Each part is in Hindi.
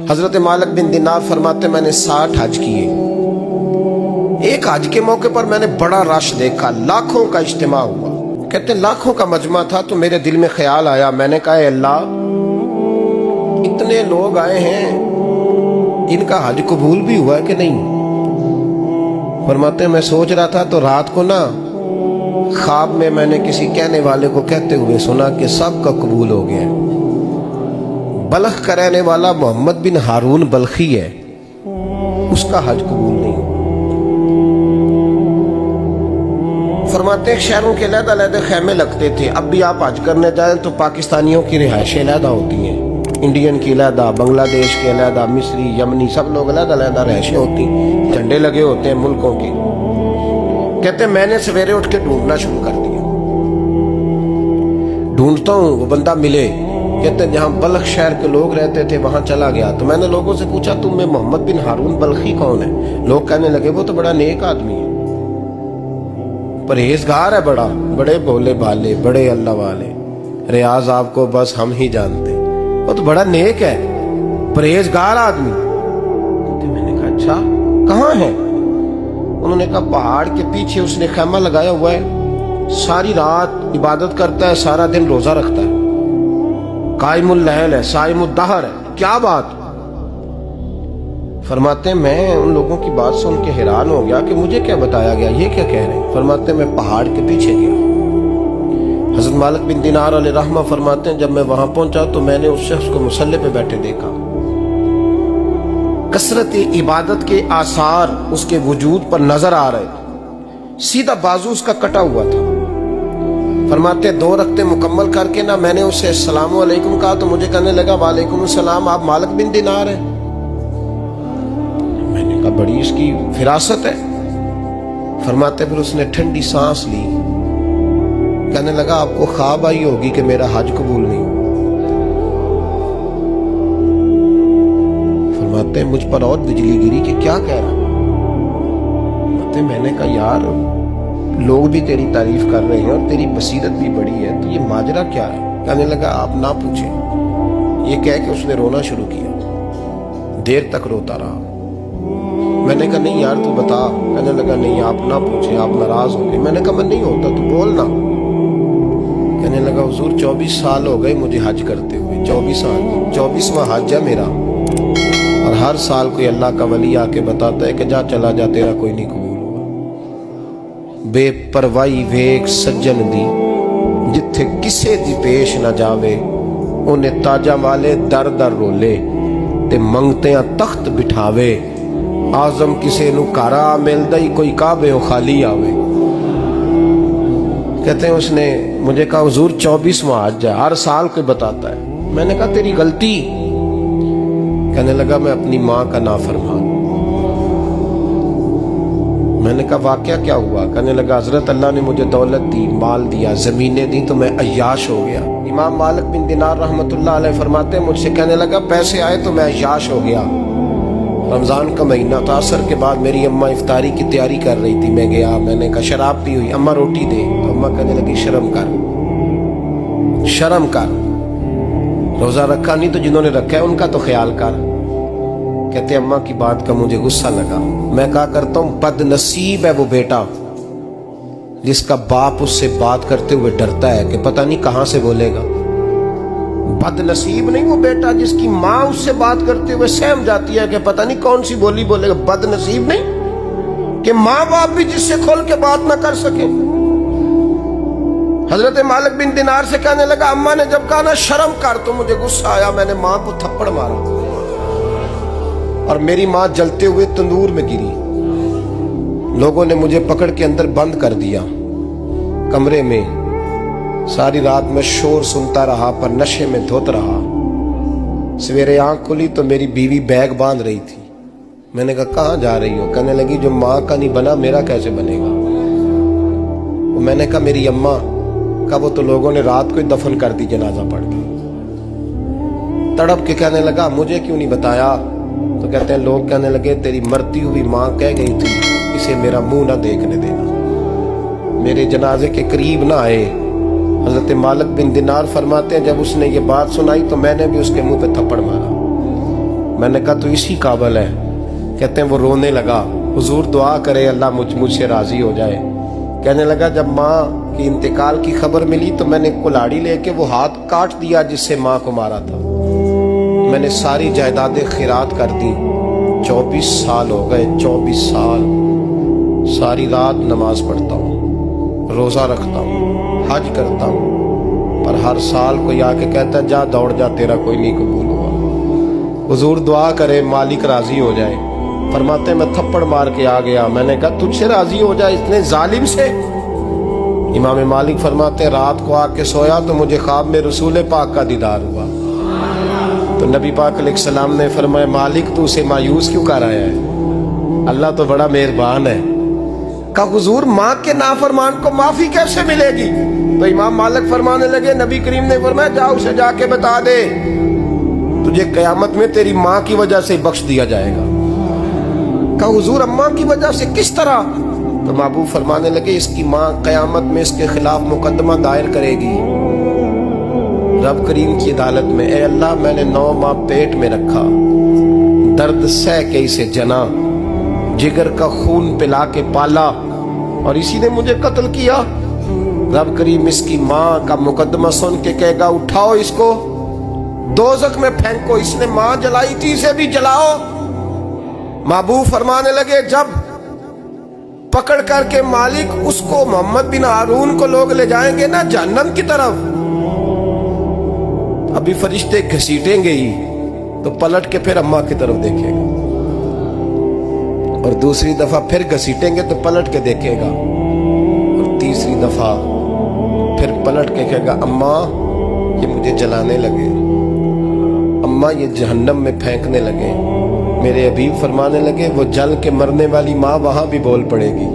हजरत मालिक बिन दिनार फरमाते मैंने 60 हज किए। एक हज के मौके पर मैंने बड़ा रश देखा, लाखों का इज्तिमा हुआ। कहते लाखों का मजमा था तो मेरे दिल में ख्याल आया, मैंने कहा अल्लाह इतने लोग आए हैं, इनका हज कबूल भी हुआ कि नहीं। फरमाते मैं सोच रहा था तो रात को ना ख्वाब में मैंने किसी कहने वाले को कहते हुए सुना कि सबका कबूल हो गया। बल्ख का रहने वाला मोहम्मद बिन हारून बल्खी है, उसका हज कबूल नहीं। फरमाते हैं शहरों के अलग-अलग खैमे लगते थे। अब भी आप हज करने जाएं तो पाकिस्तानियों की रिहाइशें अलग होती हैं, इंडियन की अलग, बांग्लादेश के अलग, मिस्री, यमनी, सब लोग अलग-अलग रिहाइशें होती, झंडे लगे होते हैं मुल्कों के। कहते मैंने सवेरे उठ के ढूंढना शुरू कर दिया, ढूंढता हूं वो बंदा मिले। कहते जहां बल्ख शहर के लोग रहते थे वहां चला गया तो मैंने लोगों से पूछा तुम में मोहम्मद बिन हारून बल्खी कौन है। लोग कहने लगे वो तो बड़ा नेक आदमी है, परहेजगार है, बड़े भोले भाले, बड़े अल्लाह वाले, रियाज आपको बस हम ही जानते, वो तो बड़ा नेक है, परहेजगार आदमी। तो मैंने कहा अच्छा कहाँ है। उन्होंने कहा पहाड़ के पीछे उसने खैमा लगाया हुआ है, सारी रात इबादत करता है, सारा दिन रोजा रखता है, कायमुल लैल है, साइमुद दहर है। क्या बात। फरमाते मैं उन लोगों की बात सुन के हैरान हो गया कि मुझे क्या बताया गया, ये क्या कह रहे हैं। फरमाते मैं पहाड़ के पीछे गया। हजरत मालिक बिन दिनार अलैहि रहमा फरमाते हैं जब मैं वहां पहुंचा तो मैंने उस शख्स को मुसल्ले पे बैठे देखा। कसरत इबादत के आसार उसके वजूद पर नजर आ रहे थे, सीधा बाजू उसका कटा हुआ था। फरमाते 2 रकते मुकम्मल करके ना मैंने उससे अस्सलामु अलैकुम कहा तो मुझे कहने लगा वालेकुम सलाम, आप मालिक बिन दिनार हैं। मैंने कहा बड़ी इसकी फिरासत है। फरमाते फिर उसने ठंडी सांस ली, कहने लगा आपको ख्वाब आई होगी कि मेरा हज कबूल नहीं। फरमाते मुझ पर और बिजली गिरी कि क्या कह रहा। मैंने कहा यार लोग भी तेरी तारीफ कर रहे हैं और तेरी बसीरत भी बड़ी है, तो ये माजरा क्या है। कहने लगा आप ना पूछें। ये कह के उसने रोना शुरू किया, देर तक रोता रहा। मैंने कहा नहीं यार तू बता। कहने लगा नहीं आप ना पूछे, आप नाराज हो गए। मैंने कहा मैं नहीं होता, तू बोल ना। कहने लगा हुजूर 24 साल हो गए मुझे हज करते हुए, 24 साल, 24वां हज है मेरा, और हर साल कोई अल्लाह का वली आके बताता है कि जा चला जा तेरा कोई नहीं कबूल। बेपरवाही वेख सज्जन दी जिथे किसे दी पेश न जावे, उन्हें ताजा वाले दर दर रोले ते मंगतियां तख्त बिठावे। आजम किसे नु कारा मिलदा ही कोई काबे हो खाली आवे। कहते हैं उसने मुझे कहा हुजूर 24वां हज है, हर साल कोई बताता है। मैंने कहा तेरी गलती। कहने लगा मैं अपनी माँ का नाफरमान। मैंने कहा वाकया क्या हुआ। कहने लगा हजरत अल्लाह ने मुझे दौलत दी, माल दिया, जमीनें दी तो मैं अय्याश हो गया। इमाम मालिक बिन दिनार रहमतुल्लाह अलैह फरमाते मुझसे कहने लगा पैसे आए तो मैं अय्याश हो गया। रमजान का महीना था, असर के बाद मेरी अम्मा इफ्तारी की तैयारी कर रही थी, मैं गया, मैंने कहा शराब पी हुई, अम्मा रोटी दे। तो अम्मा कहने लगी शर्म कर, शर्म कर, रोजा रखा नहीं तो जिन्होंने रखा है उनका तो ख्याल कर। कहते अम्मा की बात का मुझे गुस्सा लगा। मैं कहा करता हूं बदनसीब है वो बेटा जिसका बाप उससे बात करते हुए डरता है कि पता नहीं कहां से बोलेगा। बदनसीब नहीं वो बेटा जिसकी माँ उससे बात करते हुए सहम जाती है कि पता नहीं कौन सी बोली बोलेगा। बदनसीब नहीं कि माँ बाप भी जिससे खोल के बात ना कर सके। हजरत मालिक बिन दिनार से कहने लगा अम्मा ने जब कहा ना शर्म कर तो मुझे गुस्सा आया, मैंने माँ को थप्पड़ मारा और मेरी माँ जलते हुए तंदूर में गिरी। लोगों ने मुझे पकड़ के अंदर बंद कर दिया कमरे में। सारी रात मैं शोर सुनता रहा पर नशे में धुत रहा। सवेरे आंख खुली तो मेरी बीवी बैग बांध रही थी। मैंने कहा कहाँ जा रही हो। कहने लगी जो माँ का नहीं बना मेरा कैसे बनेगा। मैंने कहा मेरी अम्मा का वो तो लोगों ने रात को ही दफन कर दी जनाजा पढ़ के। तड़प के कहने लगा मुझे क्यों नहीं बताया। तो कहते हैं लोग कहने लगे तेरी मरती हुई माँ कह गई थी इसे मेरा मुंह ना देखने देना। मेरे जनाजे के करीब ना आए। हजरत मालिक बिन दिनार फरमाते हैं जब उसने ये बात सुनाई तो मैंने भी उसके मुंह पे थप्पड़ मारा। मैंने कहा तो इसी काबिल है। कहते हैं वो रोने लगा, हुजूर दुआ करे अल्लाह मुझसे राजी हो जाए। कहने लगा जब माँ की इंतकाल की खबर मिली तो मैंने कुल्हाड़ी लेके वो हाथ काट दिया जिससे माँ को मारा था। मैंने सारी जायदादें खिरात कर दी। 24 साल हो गए, 24 साल। सारी रात नमाज पढ़ता हूँ, रोजा रखता हूँ, हज करता हूँ, पर हर साल कोई आके कहता है जा दौड़ जा, तेरा कोई नहीं कबूल हुआ। हुजूर दुआ करे मालिक राजी हो जाए। फरमाते मैं थप्पड़ मार के आ गया। मैंने कहा तुझसे राजी हो जाए इतने जालिम से? इमाम मालिक फरमाते रात को आके सोया तो मुझे ख्वाब में रसूल पाक का दीदार हुआ। तो नबी पाक अलैहिस्सलाम ने फरमाया मालिक तू उसे मायूस क्यों कर आया है? अल्लाह तो बड़ा मेहरबान है। कहा हुजूर माँ के नाफरमान को माफी कैसे मिलेगी? तो इमाम मालिक फरमाने लगे नबी करीम ने फरमाया जा उसे जाके बता दे तुझे कयामत में तेरी माँ की वजह से बख्श दिया जाएगा। कहा हुजूर अम्मा की वजह से किस तरह? तो महबूब फरमाने लगे इसकी माँ कयामत में इसके खिलाफ मुकदमा दायर करेगी रब करीम की अदालत में। ए अल्लाह मैंने 9 माह पेट में रखा, दर्द सह के इसे जना, जिगर का खून पिला के पाला और इसी ने मुझे कत्ल किया। रब करीम इसकी माँ का मुकदमा सुन के कहेगा उठाओ इसको दोज़ख में फेंको, इसने माँ जलाई थी इसे भी जलाओ। महबूब फरमाने लगे जब पकड़ करके मालिक उसको मोहम्मद बिन हारून को लोग ले जाएंगे ना जहन्नम की तरफ, अभी फरिश्ते घसीटेंगे ही तो पलट के फिर अम्मा की तरफ देखेगा और दूसरी दफा फिर घसीटेंगे तो पलट के देखेगा और तीसरी दफा फिर पलट के कहेगा अम्मा ये मुझे जलाने लगे, अम्मा ये जहन्नम में फेंकने लगे। मेरे हबीब फरमाने लगे वो जल के मरने वाली माँ वहां भी बोल पड़ेगी,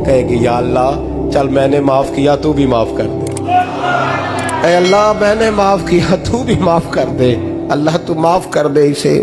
कहेगी या अल्लाह चल मैंने माफ किया तू भी माफ कर दे। ऐ अल्लाह मैंने माफ किया तू भी माफ कर दे, अल्लाह तू माफ कर दे इसे।